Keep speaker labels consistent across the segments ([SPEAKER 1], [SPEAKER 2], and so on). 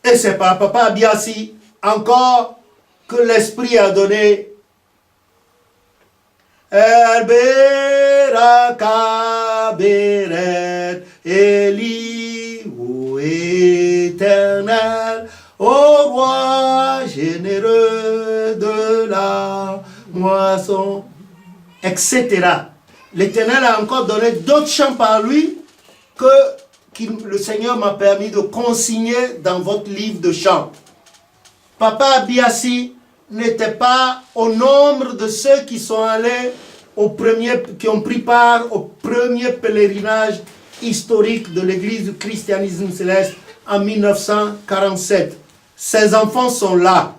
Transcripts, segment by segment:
[SPEAKER 1] Et c'est par Papa Abiassi encore que l'Esprit a donné Elbera Kaberet Eli ô Éternel, ô roi généreux de la moisson, etc. L'Éternel a encore donné d'autres chants par lui que le Seigneur m'a permis de consigner dans votre livre de chants. Papa Abiassi n'était pas au nombre de ceux qui sont allés qui ont pris part au premier pèlerinage historique de l'église du christianisme céleste en 1947. Ses enfants sont là.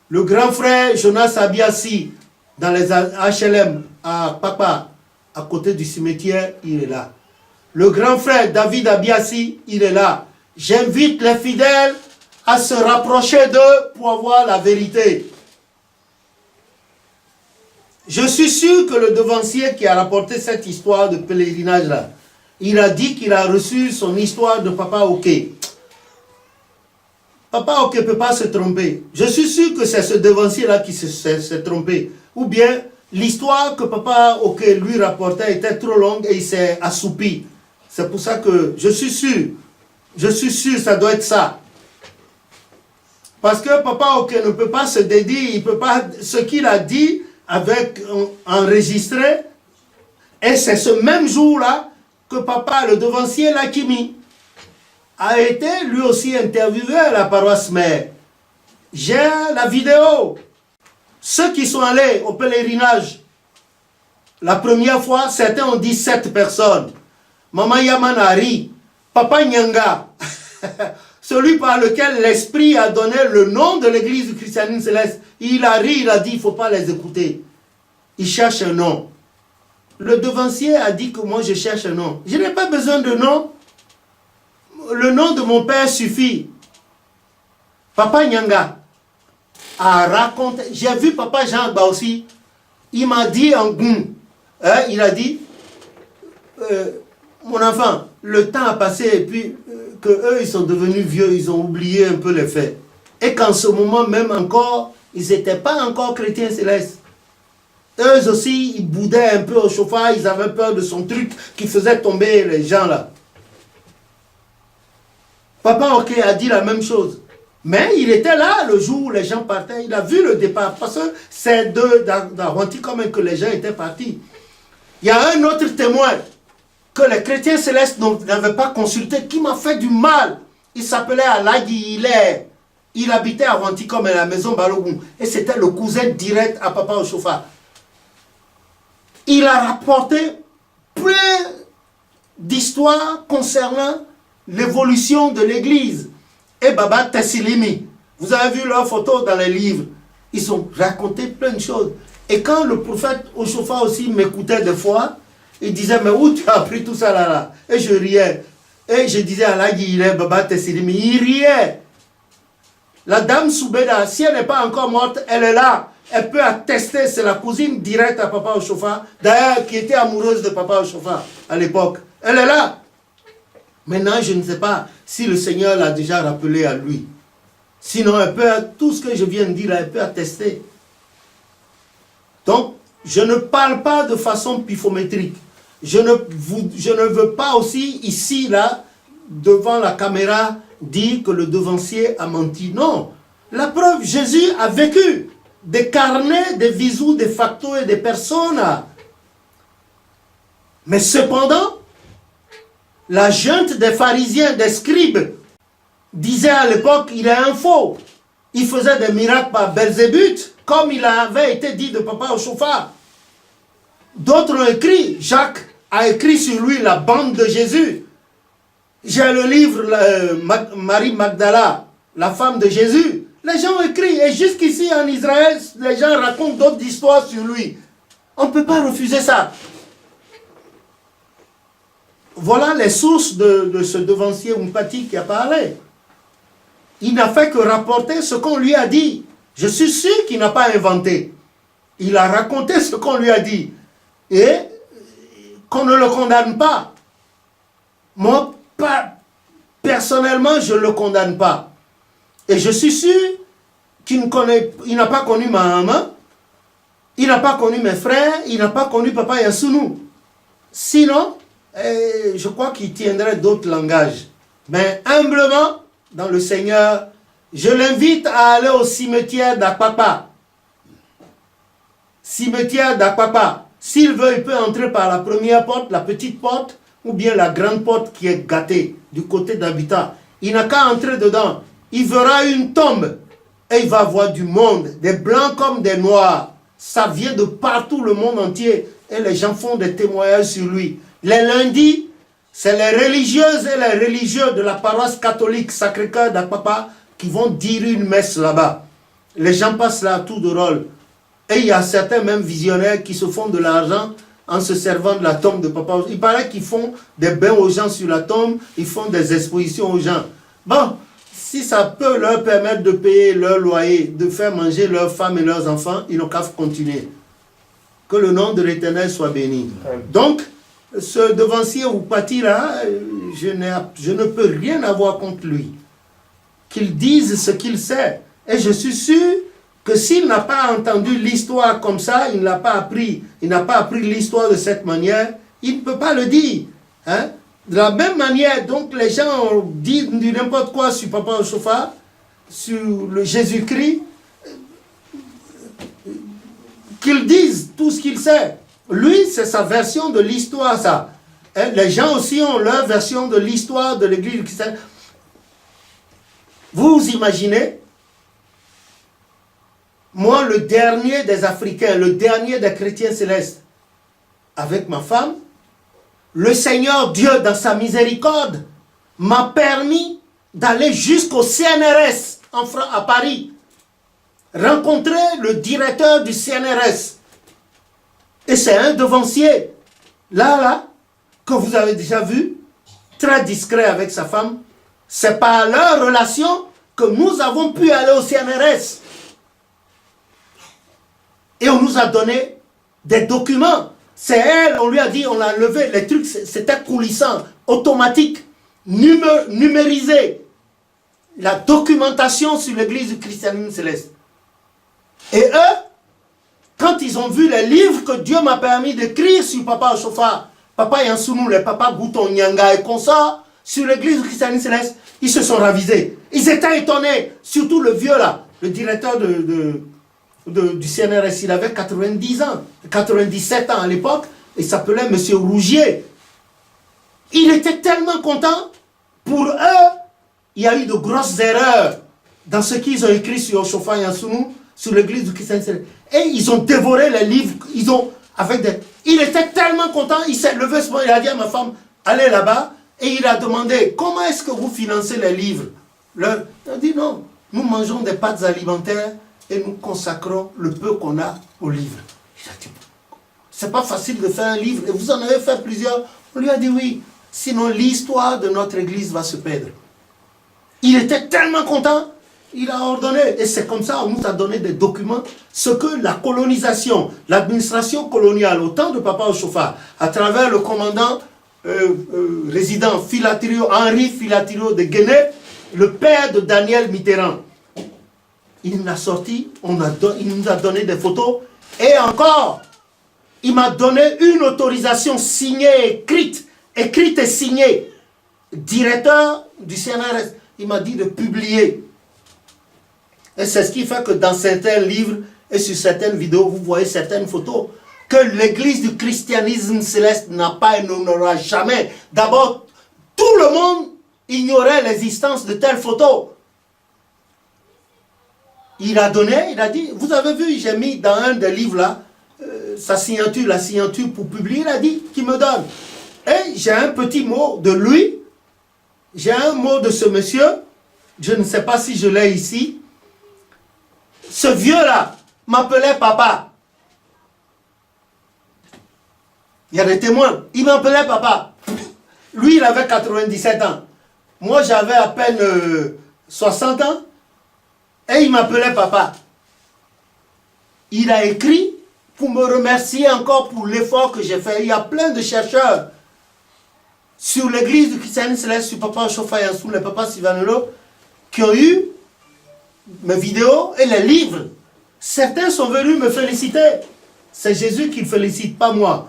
[SPEAKER 1] Le grand frère Jonas Abiassi, dans les HLM à Papa, à côté du cimetière, il est là. Le grand frère David Abiassi, il est là. J'invite les fidèles à se rapprocher d'eux pour avoir la vérité. Je suis sûr que le devancier qui a rapporté cette histoire de pèlerinage-là, il a dit qu'il a reçu son histoire de Papa Oké. Papa Oké ne peut pas se tromper. Je suis sûr que c'est ce devancier-là qui s'est trompé. Ou bien, l'histoire que Papa Oké lui rapportait était trop longue et il s'est assoupi. C'est pour ça que je suis sûr, ça doit être ça. Parce que Papa Oké ne peut pas se dédier, il peut pas, ce qu'il a dit avec enregistré, et c'est ce même jour-là que Papa, le devancier Lakimi, a été lui aussi interviewé à la paroisse mère. J'ai la vidéo. Ceux qui sont allés au pèlerinage, la première fois, certains ont dit 7 personnes. Maman Yamanari, Papa Nyanga, celui par lequel l'Esprit a donné le nom de l'église du christianisme céleste, il a ri, il a dit, il ne faut pas les écouter. Il cherche un nom. Le devancier a dit que moi je cherche un nom. Je n'ai pas besoin de nom. Le nom de mon père suffit. Papa Nyanga a raconté, j'ai vu Papa Jean aussi, il m'a dit en goût, il a dit, mon enfant, le temps a passé et puis que eux ils sont devenus vieux, ils ont oublié un peu les faits. Et qu'en ce moment même encore, ils n'étaient pas encore chrétiens célestes. Eux aussi, ils boudaient un peu au chauffage, ils avaient peur de son truc qui faisait tomber les gens là. Papa Oké a dit la même chose. Mais il était là le jour où les gens partaient, il a vu le départ. Parce que c'est d'Arwanti quand même que les gens étaient partis. Il y a un autre témoin que les chrétiens célestes n'avaient pas consulté, qui m'a fait du mal. Il s'appelait Alagi Hilaire. Il habitait à Arwanti comme à la maison Balogun. Et c'était le cousin direct à Papa Oshofa. Il a rapporté plein d'histoires concernant l'évolution de l'église. Et Baba Tessilimi, vous avez vu leurs photos dans les livres, ils ont raconté plein de choses. Et quand le prophète Oshofa aussi m'écoutait des fois, il disait, mais où tu as appris tout ça là? Et je riais. Et je disais à la Guillet, Baba Tessilimi, il riait. La dame Soubeda, si elle n'est pas encore morte, elle est là. Elle peut attester, c'est la cousine directe à Papa Oshofa, d'ailleurs qui était amoureuse de Papa Oshofa à l'époque. Elle est là. Maintenant, je ne sais pas si le Seigneur l'a déjà rappelé à lui. Sinon, elle peut, tout ce que je viens de dire, elle peut attester. Donc, je ne parle pas de façon pifométrique. Je ne veux pas aussi, ici, là, devant la caméra, dire que le devancier a menti. Non. La preuve, Jésus a vécu des carnets, des visous, des factos et des personnes. Mais cependant, la junte des pharisiens, des scribes, disait à l'époque, il est un faux. Il faisait des miracles par Belzébuth, comme il avait été dit de Papa Oshofa. D'autres ont écrit, Jacques a écrit sur lui la bande de Jésus. J'ai le livre Marie Magdala, la femme de Jésus. Les gens ont écrit, et jusqu'ici en Israël, les gens racontent d'autres histoires sur lui. On ne peut pas refuser ça. Voilà les sources de ce devancier Umpati qui a parlé. Il n'a fait que rapporter ce qu'on lui a dit. Je suis sûr qu'il n'a pas inventé. Il a raconté ce qu'on lui a dit. Et qu'on ne le condamne pas. Moi, personnellement, Personnellement, je ne le condamne pas. Et je suis sûr qu'il n'a pas connu ma maman, il n'a pas connu mes frères, il n'a pas connu Papa Yansounou. Sinon, je crois qu'il tiendrait d'autres langages. Mais humblement, dans le Seigneur, je l'invite à aller au cimetière d'Akpapa. Cimetière d'Akpapa. S'il veut, il peut entrer par la première porte, la petite porte, ou bien la grande porte qui est gâtée du côté d'Habitat. Il n'a qu'à entrer dedans. Il verra une tombe et il va voir du monde, des blancs comme des noirs. Ça vient de partout, le monde entier, et les gens font des témoignages sur lui. Les lundis, c'est les religieuses et les religieux de la paroisse catholique Sacré-Cœur d'Akpapa qui vont dire une messe là-bas. Les gens passent là à tour de rôle. Et il y a certains même visionnaires qui se font de l'argent en se servant de la tombe de Papa. Il paraît qu'ils font des bains aux gens sur la tombe, ils font des expositions aux gens. Bon, si ça peut leur permettre de payer leur loyer, de faire manger leurs femmes et leurs enfants, ils n'ont qu'à continuer. Que le nom de l'Éternel soit béni. Donc, ce devancier ou parti là, je ne peux rien avoir contre lui. Qu'il dise ce qu'il sait. Et je suis sûr que s'il n'a pas entendu l'histoire comme ça, il n'a pas appris l'histoire de cette manière, il ne peut pas le dire. Hein? De la même manière, donc les gens disent du n'importe quoi sur Papa Ochofa, sur le Jésus-Christ, qu'ils disent tout ce qu'il sait. Lui, c'est sa version de l'histoire, ça. Et les gens aussi ont leur version de l'histoire de l'Église chrétienne. Vous imaginez, moi, le dernier des Africains, le dernier des chrétiens célestes, avec ma femme, le Seigneur Dieu, dans sa miséricorde, m'a permis d'aller jusqu'au CNRS à Paris, rencontrer le directeur du CNRS. Et c'est un devancier, là, que vous avez déjà vu, très discret avec sa femme. C'est par leur relation que nous avons pu aller au CNRS. Et on nous a donné des documents. C'est elle, on lui a dit, on a levé, les trucs, c'était coulissant, automatique, numérisé. La documentation sur l'église du christianisme céleste. Et eux, quand ils ont vu les livres que Dieu m'a permis d'écrire sur Papa Ochofa, Papa Yansounou, les Papa Bouton Nyanga et consorts, sur l'église du christianisme céleste, ils se sont ravisés. Ils étaient étonnés, surtout le vieux là, le directeur du CNRS, il avait 90 ans, 97 ans à l'époque, il s'appelait M. Rougier. Il était tellement content. Pour eux, il y a eu de grosses erreurs dans ce qu'ils ont écrit sur Ochofa Yansounou, sur l'église du christianisme céleste. Et ils ont dévoré les livres, il était tellement content, il s'est levé, il a dit à ma femme, allez là-bas, et il a demandé, comment est-ce que vous financez les livres? Il a dit non, nous mangeons des pâtes alimentaires et nous consacrons le peu qu'on a aux livres. Il a dit, c'est pas facile de faire un livre, et vous en avez fait plusieurs. On lui a dit oui, sinon l'histoire de notre église va se perdre. Il était tellement content, il a ordonné, et c'est comme ça, on nous a donné des documents, ce que la colonisation, l'administration coloniale, au temps de Papa Ochofa, à travers le commandant résident Henri Filatrio de Guinée, le père de Daniel Mitterrand. Il nous a sorti, il nous a donné des photos, et encore, il m'a donné une autorisation signée, écrite et signée. Directeur du CNRS, il m'a dit de publier. Et c'est ce qui fait que dans certains livres et sur certaines vidéos, vous voyez certaines photos que l'église du christianisme céleste n'a pas et n'aura jamais. D'abord, tout le monde ignorait l'existence de telles photos. Il a donné, il a dit, vous avez vu, j'ai mis dans un des livres là, sa signature, la signature pour publier, il a dit qu'il me donne. Et j'ai un petit mot de lui, j'ai un mot de ce monsieur, je ne sais pas si je l'ai ici. Ce vieux-là m'appelait papa. Il y a des témoins. Il m'appelait papa. Lui, il avait 97 ans. Moi, j'avais à peine 60 ans. Et il m'appelait papa. Il a écrit pour me remercier encore pour l'effort que j'ai fait. Il y a plein de chercheurs sur l'église du christianisme céleste, sur Papa Chofa Yassou, le Papa Sivanolo, qui ont eu mes vidéos et les livres. Certains sont venus me féliciter. C'est Jésus qui ne félicite, pas moi.